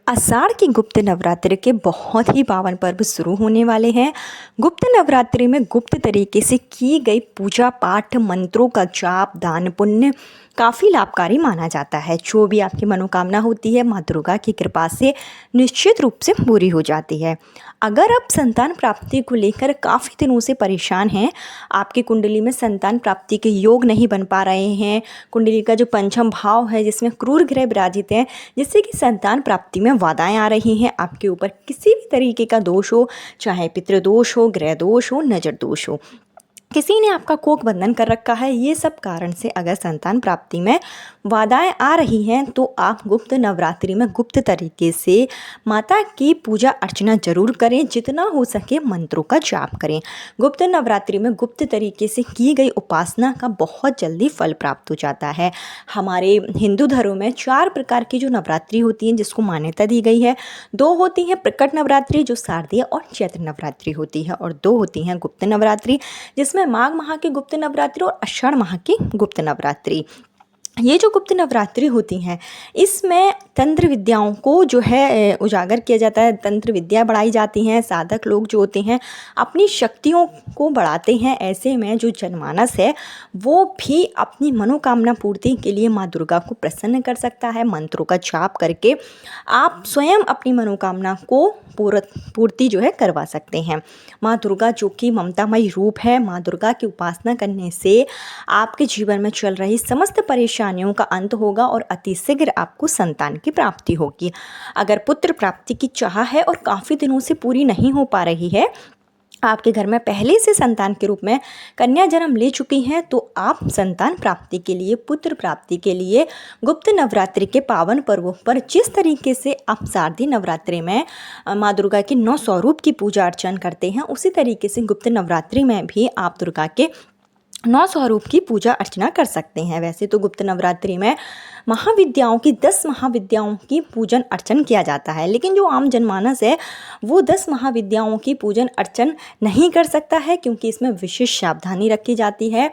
आषाढ़ की गुप्त नवरात्रि के बहुत ही पावन पर्व शुरू होने वाले हैं। गुप्त नवरात्रि में गुप्त तरीके से की गई पूजा पाठ, मंत्रों का जाप, दान पुण्य काफ़ी लाभकारी माना जाता है। जो भी आपकी मनोकामना होती है, माँ दुर्गा की कृपा से निश्चित रूप से पूरी हो जाती है। अगर आप संतान प्राप्ति को लेकर काफ़ी दिनों से परेशान हैं, आपकी कुंडली में संतान प्राप्ति के योग नहीं बन पा रहे हैं, कुंडली का जो पंचम भाव है जिसमें क्रूर ग्रह विराजित हैं, जिससे कि संतान प्राप्ति में बाधाएं आ रही हैं, आपके ऊपर किसी भी तरीके का दोष हो, चाहे पितृदोष हो, ग्रह दोष हो, नजर दोष हो, किसी ने आपका कोख बंधन कर रखा है, ये सब कारण से अगर संतान प्राप्ति में बाधाएं आ रही हैं तो आप गुप्त नवरात्रि में गुप्त तरीके से माता की पूजा अर्चना जरूर करें। जितना हो सके मंत्रों का जाप करें। गुप्त नवरात्रि में गुप्त तरीके से की गई उपासना का बहुत जल्दी फल प्राप्त हो जाता है। हमारे हिंदू धर्म में 4 प्रकार की जो नवरात्रि होती हैं जिसको मान्यता दी गई है। 2 होती हैं प्रकट नवरात्रि जो शारदीय और चैत्र नवरात्रि होती है, और 2 होती हैं गुप्त नवरात्रि जिसमें माघ माह की गुप्त नवरात्रि और आषाढ़ माह की गुप्त नवरात्रि। ये जो गुप्त नवरात्रि होती हैं इसमें तंत्र विद्याओं को जो है उजागर किया जाता है, तंत्र विद्या बढ़ाई जाती हैं। साधक लोग जो होते हैं अपनी शक्तियों को बढ़ाते हैं। ऐसे में जो जनमानस है वो भी अपनी मनोकामना पूर्ति के लिए माँ दुर्गा को प्रसन्न कर सकता है। मंत्रों का जाप करके आप स्वयं अपनी मनोकामना को पूर्ति जो है करवा सकते हैं। माँ दुर्गा जो कि ममतामयी रूप है, माँ दुर्गा की उपासना करने से आपके जीवन में चल रही समस्त परेशानियों का अंत होगा और अतिशीघ्र आपको संतान की प्राप्ति होगी। अगर पुत्र प्राप्ति की चाह है और काफ़ी दिनों से पूरी नहीं हो पा रही है, आपके घर में पहले से संतान के रूप में कन्या जन्म ले चुकी हैं, तो आप संतान प्राप्ति के लिए, पुत्र प्राप्ति के लिए गुप्त नवरात्रि के पावन पर्वों पर जिस तरीके से आप शारदीय नवरात्रि में माँ दुर्गा के 9 स्वरूप की पूजा अर्चना करते हैं, उसी तरीके से गुप्त नवरात्रि में भी आप दुर्गा के 9 स्वरूप की पूजा अर्चना कर सकते हैं। वैसे तो गुप्त नवरात्रि में महाविद्याओं की 10 महाविद्याओं की पूजन अर्चन किया जाता है, लेकिन जो आम जनमानस है वो 10 महाविद्याओं की पूजन अर्चन नहीं कर सकता है, क्योंकि इसमें विशेष सावधानी रखी जाती है।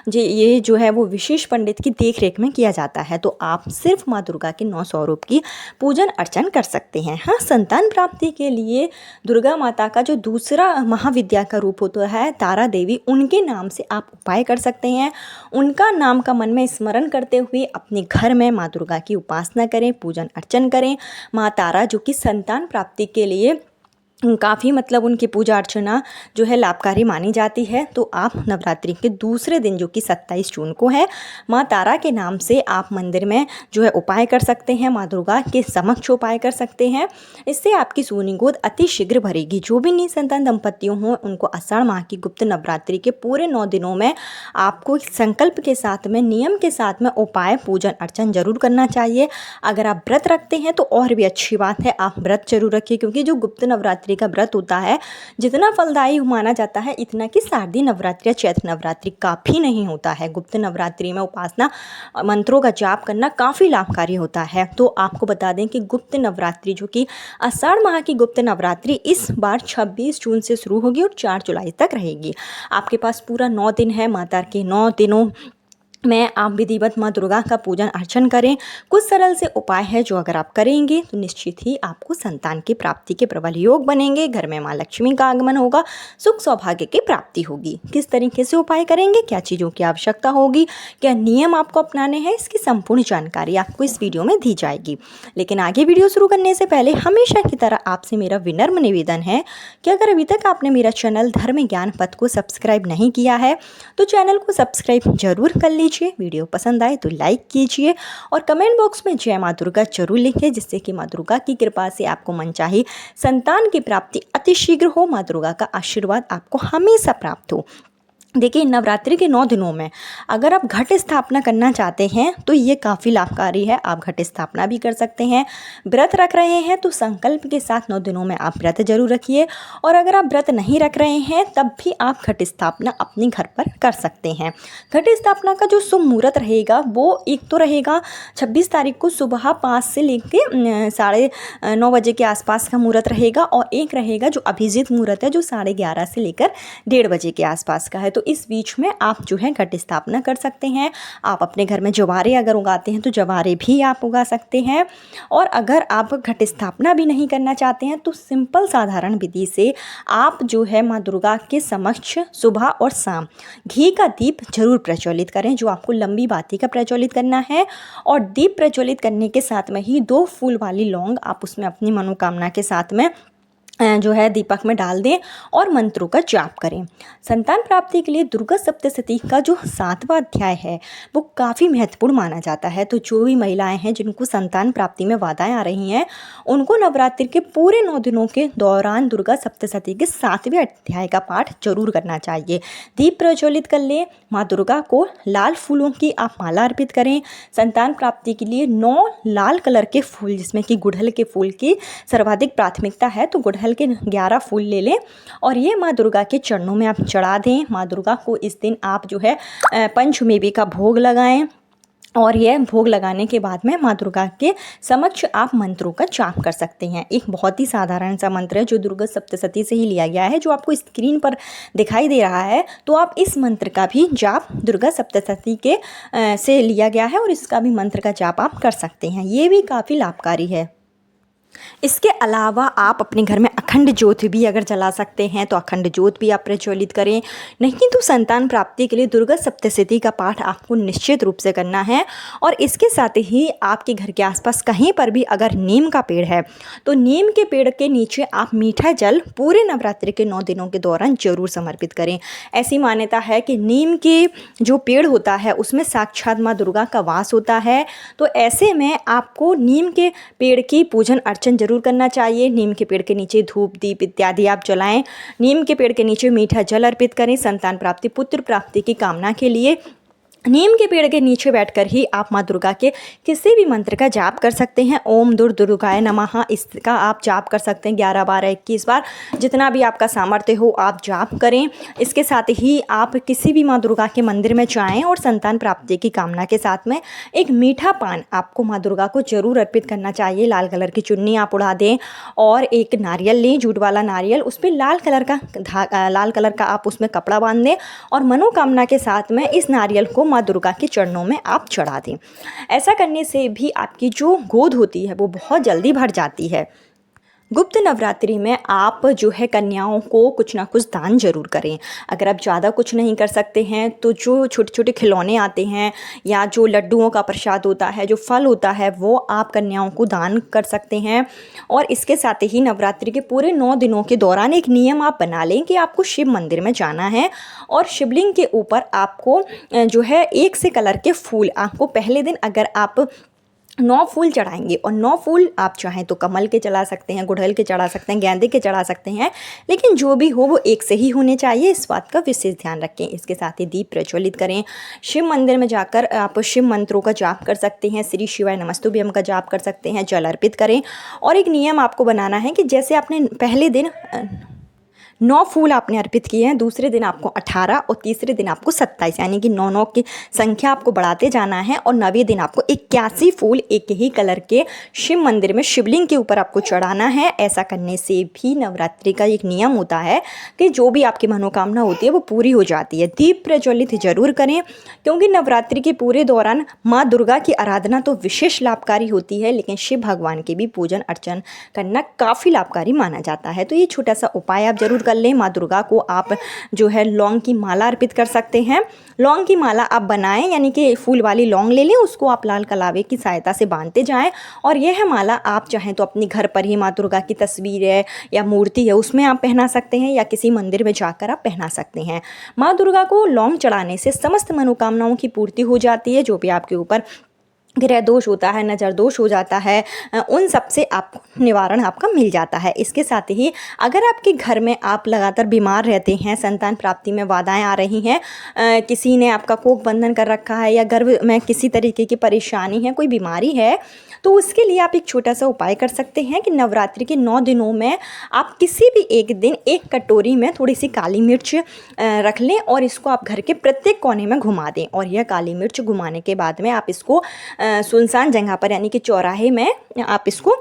ये जो है वो विशेष पंडित की देखरेख में किया जाता है। तो आप सिर्फ माँ दुर्गा के 9 स्वरूप की पूजन अर्चन कर सकते हैं। हाँ, संतान प्राप्ति के लिए दुर्गा माता का जो दूसरा महाविद्या का रूप होता है तारा देवी, उनके नाम से आप उपाय कर सकते हैं। उनका नाम का मन में स्मरण करते हुए अपने घर में माँ दुर्गा की उपासना करें, पूजन अर्चन करें। माँ तारा जो कि संतान प्राप्ति के लिए काफ़ी उनकी पूजा अर्चना जो है लाभकारी मानी जाती है। तो आप नवरात्रि के दूसरे दिन जो कि 27 जून को है, माँ तारा के नाम से आप मंदिर में जो है उपाय कर सकते हैं, माँ दुर्गा के समक्ष उपाय कर सकते हैं। इससे आपकी सूनी गोद अति शीघ्र भरेगी। जो भी निसंतान दंपतियों हों उनको आषाढ़ माह की गुप्त नवरात्रि के पूरे 9 दिनों में आपको संकल्प के साथ में, नियम के साथ में उपाय पूजन अर्चन जरूर करना चाहिए। अगर आप व्रत रखते हैं तो और भी अच्छी बात है, आप व्रत जरूर रखिए, क्योंकि जो गुप्त नवरात्रि का व्रत होता है जितना फलदायी माना जाता है इतना कि शारदीय नवरात्रि या चैत्र नवरात्रि काफ़ी नहीं होता है। गुप्त नवरात्रि में उपासना, मंत्रों का जाप करना काफ़ी लाभकारी होता है। तो आपको बता दें कि गुप्त नवरात्रि जो कि आषाढ़ माह की गुप्त नवरात्रि इस बार 26 जून से शुरू होगी और 4 जुलाई तक रहेगी। आपके पास पूरा 9 दिन है। माता के 9 दिनों में आप विधिवत माँ दुर्गा का पूजन अर्चन करें। कुछ सरल से उपाय है जो अगर आप करेंगे तो निश्चित ही आपको संतान की प्राप्ति के प्रबल योग बनेंगे। घर में माँ लक्ष्मी का आगमन होगा, सुख सौभाग्य की प्राप्ति होगी। किस तरीके से उपाय करेंगे, क्या चीज़ों की आवश्यकता होगी, क्या नियम आपको अपनाने हैं, इसकी संपूर्ण जानकारी आपको इस वीडियो में दी जाएगी। लेकिन आगे वीडियो शुरू करने से पहले हमेशा की तरह आपसे मेरा विनम्र निवेदन है कि अगर अभी तक आपने मेरा चैनल धर्म ज्ञान पथ को सब्सक्राइब नहीं किया है तो चैनल को सब्सक्राइब जरूर कर लीजिए। वीडियो पसंद आए तो लाइक कीजिए और कमेंट बॉक्स में जय माँ दुर्गा जरूर लिखें, जिससे कि माँ दुर्गा की कृपा से आपको मनचाही संतान की प्राप्ति अतिशीघ्र हो। माँ दुर्गा का आशीर्वाद आपको हमेशा प्राप्त हो। देखिए, नवरात्रि के 9 दिनों में अगर आप घट स्थापना करना चाहते हैं तो ये काफ़ी लाभकारी है। आप घट स्थापना भी कर सकते हैं। व्रत रख रहे हैं तो संकल्प के साथ 9 दिनों में आप व्रत जरूर रखिए, और अगर आप व्रत नहीं रख रहे हैं तब भी आप घट स्थापना अपने घर पर कर सकते हैं। घट स्थापना का जो शुभ मुहूर्त रहेगा वो एक तो रहेगा 26 तारीख को सुबह 5 से लेकर 9:30 बजे के आसपास का मुहूर्त रहेगा, और एक रहेगा जो अभिजीत मुहूर्त है जो 11:30 से लेकर 1:30 बजे के आसपास का है। तो तो इस बीच में आप जो है घट स्थापना कर सकते हैं। आप अपने घर में जवारे अगर उगाते हैं तो जवारे भी आप उगा सकते हैं। और अगर आप घट स्थापना भी नहीं करना चाहते हैं तो सिंपल साधारण विधि से आप जो है माँ दुर्गा के समक्ष सुबह और शाम घी का दीप जरूर प्रज्वलित करें, जो आपको लंबी बाती का प्रज्वलित करना है। और दीप प्रज्वलित करने के साथ में ही 2 फूल वाली लौंग आप उसमें अपनी मनोकामना के साथ में जो है दीपक में डाल दें और मंत्रों का जाप करें। संतान प्राप्ति के लिए दुर्गा सप्तशती का जो 7वां अध्याय है वो काफ़ी महत्वपूर्ण माना जाता है। तो जो भी महिलाएं हैं जिनको संतान प्राप्ति में बाधाएं आ रही हैं, उनको नवरात्रि के पूरे 9 दिनों के दौरान दुर्गा सप्तशती के 7वें अध्याय का पाठ जरूर करना चाहिए। दीप प्रज्वलित कर लें, माँ दुर्गा को लाल फूलों की आप माला अर्पित करें। संतान प्राप्ति के लिए 9 लाल कलर के फूल, जिसमें कि गुड़हल के फूल की सर्वाधिक प्राथमिकता है, तो गुड़हल के 11 फूल ले लें और ये माँ दुर्गा के चरणों में आप चढ़ा दें। माँ दुर्गा को इस दिन आप जो है पंचमेवी का भोग लगाएं और यह भोग लगाने के बाद में माँ दुर्गा के समक्ष आप मंत्रों का जाप कर सकते हैं। एक बहुत ही साधारण सा मंत्र है जो दुर्गा सप्तशती से ही लिया गया है, जो आपको स्क्रीन पर दिखाई दे रहा है। तो आप इस मंत्र का भी जाप दुर्गा सप्तशती के से लिया गया है और इसका भी मंत्र का जाप आप कर सकते हैं। ये भी काफ़ी लाभकारी है। इसके अलावा आप अपने घर में अखंड ज्योत भी अगर जला सकते हैं तो अखंड ज्योत भी आप प्रज्वलित करें। नहीं तो संतान प्राप्ति के लिए दुर्गा सप्तशती का पाठ आपको निश्चित रूप से करना है। और इसके साथ ही आपके घर के आसपास कहीं पर भी अगर नीम का पेड़ है तो नीम के पेड़ के नीचे आप मीठा जल पूरे नवरात्रि के 9 दिनों के दौरान जरूर समर्पित करें। ऐसी मान्यता है कि नीम के जो पेड़ होता है उसमें साक्षात माँ दुर्गा का वास होता है। तो ऐसे में आपको नीम के पेड़ की पूजन अर्चन जरूर करना चाहिए। नीम के पेड़ के नीचे धूप दीप इत्यादि आप जलाएं। नीम के पेड़ के नीचे मीठा जल अर्पित करें। संतान प्राप्ति पुत्र प्राप्ति की कामना के लिए नीम के पेड़ के नीचे बैठकर ही आप माँ दुर्गा के किसी भी मंत्र का जाप कर सकते हैं। ओम दुर्गाय नमः, इसका आप जाप कर सकते हैं 11 बार 21 बार, जितना भी आपका सामर्थ्य हो आप जाप करें। इसके साथ ही आप किसी भी माँ दुर्गा के मंदिर में जाएं और संतान प्राप्ति की कामना के साथ में एक मीठा पान आपको माँ दुर्गा को जरूर अर्पित करना चाहिए। लाल कलर की चुन्नी आप उड़ा दें और एक नारियल लें, जूट वाला नारियल, उस पर लाल कलर का आप उसमें कपड़ा बांध दें और मनोकामना के साथ में इस नारियल को माँ दुर्गा के चरणों में आप चढ़ा दें। ऐसा करने से भी आपकी जो गोद होती है वो बहुत जल्दी भर जाती है। गुप्त नवरात्रि में आप जो है कन्याओं को कुछ ना कुछ दान जरूर करें। अगर आप ज़्यादा कुछ नहीं कर सकते हैं तो जो छोटे छोटे खिलौने आते हैं या जो लड्डुओं का प्रसाद होता है, जो फल होता है, वो आप कन्याओं को दान कर सकते हैं। और इसके साथ ही नवरात्रि के पूरे 9 दिनों के दौरान एक नियम आप बना लें कि आपको शिव मंदिर में जाना है और शिवलिंग के ऊपर आपको जो है 1 से कलर के फूल, आपको पहले दिन अगर आप 9 फूल चढ़ाएंगे और 9 फूल आप चाहें तो कमल के चढ़ा सकते हैं, गुड़हल के चढ़ा सकते हैं, गेंदे के चढ़ा सकते हैं, लेकिन जो भी हो वो एक से ही होने चाहिए, इस बात का विशेष ध्यान रखें। इसके साथ ही दीप प्रज्वलित करें। शिव मंदिर में जाकर आप शिव मंत्रों का जाप कर सकते हैं, श्री शिवाय नमस्तुभ्यम का जाप कर सकते हैं, जल अर्पित करें। और एक नियम आपको बनाना है कि जैसे आपने पहले दिन 9 फूल आपने अर्पित किए हैं, दूसरे दिन आपको 18 और तीसरे दिन आपको 27, यानी कि 9 की संख्या आपको बढ़ाते जाना है। और 9वें दिन आपको 81 फूल एक ही कलर के शिव मंदिर में शिवलिंग के ऊपर आपको चढ़ाना है। ऐसा करने से भी नवरात्रि का एक नियम होता है कि जो भी आपकी मनोकामना होती है वो पूरी हो जाती है। दीप प्रज्वलित जरूर करें, क्योंकि नवरात्रि के पूरे दौरान माँ दुर्गा की आराधना तो विशेष लाभकारी होती है, लेकिन शिव भगवान के भी पूजन अर्चन करना काफ़ी लाभकारी माना जाता है। तो ये छोटा सा उपाय आप जरूर कर लें। माँ दुर्गा को आप जो है लौंग की माला अर्पित कर सकते हैं। लौंग की माला आप बनाएं, यानी कि फूल वाली लौंग ले लें, उसको आप लाल कलावे की सहायता से बांधते जाएं। और यह माला आप चाहें तो अपनी घर पर ही माँ दुर्गा की तस्वीर है या मूर्ति है उसमें आप पहना सकते हैं, या किसी मंदिर में जाकर आप पहना सकते हैं। माँ दुर्गा को लौंग चढ़ाने से समस्त मनोकामनाओं की पूर्ति हो जाती है। जो भी आपके ऊपर ग्रह दोष होता है, नज़र दोष हो जाता है, उन सब से आपको निवारण आपका मिल जाता है। इसके साथ ही अगर आपके घर में आप लगातार बीमार रहते हैं, संतान प्राप्ति में बाधाएं आ रही हैं, किसी ने आपका कोख बंधन कर रखा है या गर्भ में किसी तरीके की परेशानी है, कोई बीमारी है, तो उसके लिए आप एक छोटा सा उपाय कर सकते हैं कि नवरात्रि के 9 दिनों में आप किसी भी एक दिन एक कटोरी में थोड़ी सी काली मिर्च रख लें और इसको आप घर के प्रत्येक कोने में घुमा दें। और यह काली मिर्च घुमाने के बाद में आप इसको सुनसान जगह पर, यानी कि चौराहे में आप इसको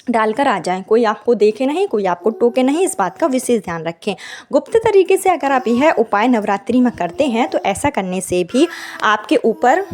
डालकर आ जाएं, कोई आपको देखे नहीं, कोई आपको टोके नहीं, इस बात का विशेष ध्यान रखें। गुप्त तरीके से अगर आप यह उपाय नवरात्रि में करते हैं तो ऐसा करने से भी आपके ऊपर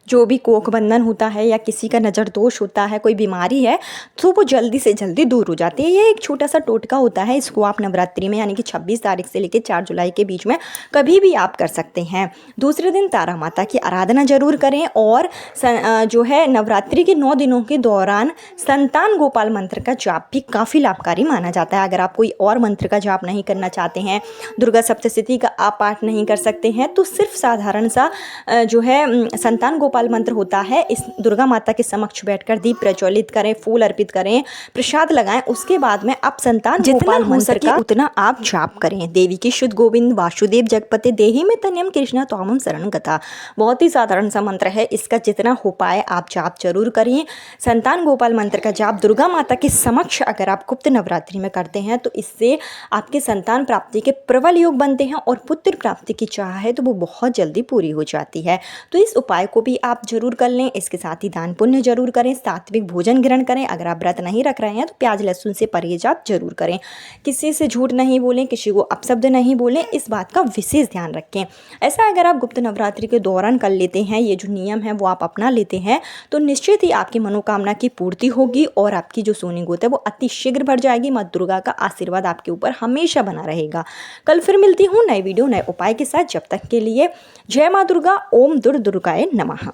जो भी कोख बंधन होता है या किसी का नज़र दोष होता है, कोई बीमारी है, तो वो जल्दी से जल्दी दूर हो जाती है। ये एक छोटा सा टोटका होता है, इसको आप नवरात्रि में यानी कि 26 तारीख से लेकर 4 जुलाई के बीच में कभी भी आप कर सकते हैं। दूसरे दिन तारा माता की आराधना जरूर करें और जो है नवरात्रि के 9 दिनों के दौरान संतान गोपाल मंत्र का जाप भी काफ़ी लाभकारी माना जाता है। अगर आप कोई और मंत्र का जाप नहीं करना चाहते हैं, दुर्गा सप्तशती का आप पाठ नहीं कर सकते हैं, तो सिर्फ साधारण सा जो है संतान गोपाल मंत्र होता है, इस दुर्गा माता के समक्ष बैठकर दीप प्रज्वलित करें, फूल अर्पित करें, प्रसाद लगाएं, उसके बाद में आप संतान गोपाल मंत्र का उतना आप जाप करें। देवी की शुद्ध गोविंद वासुदेव जगपते देहि में तन्यम कृष्णा त्वामम शरण गता। बहुत ही साधारण सा मंत्र है, इसका जितना हो पाए आप जाप जरूर करिए। संतान गोपाल मंत्र का जाप दुर्गा माता के समक्ष अगर आप गुप्त नवरात्रि में करते हैं तो इससे आपके संतान प्राप्ति के प्रबल योग बनते हैं और पुत्र प्राप्ति की चाह है तो वो बहुत जल्दी पूरी हो जाती है। तो इस उपाय को भी आप जरूर कर लें। इसके साथ ही दान पुण्य जरूर करें, सात्विक भोजन ग्रहण करें। अगर आप व्रत नहीं रख रहे हैं तो प्याज लहसुन से परहेज आप जरूर करें। किसी से झूठ नहीं बोलें, किसी को अपशब्द नहीं बोलें, इस बात का विशेष ध्यान रखें। ऐसा अगर आप गुप्त नवरात्रि के दौरान कर लेते हैं, ये जो नियम है वो आप अपना लेते हैं, तो निश्चित ही आपकी मनोकामना की पूर्ति होगी और आपकी जो सोनी गोद है वो अति शीघ्र भर जाएगी। माँ दुर्गा का आशीर्वाद आपके ऊपर हमेशा बना रहेगा। कल फिर मिलती हूँ नए वीडियो नए उपाय के साथ। जब तक के लिए जय माँ दुर्गा। ओम दुर्गाय नमः।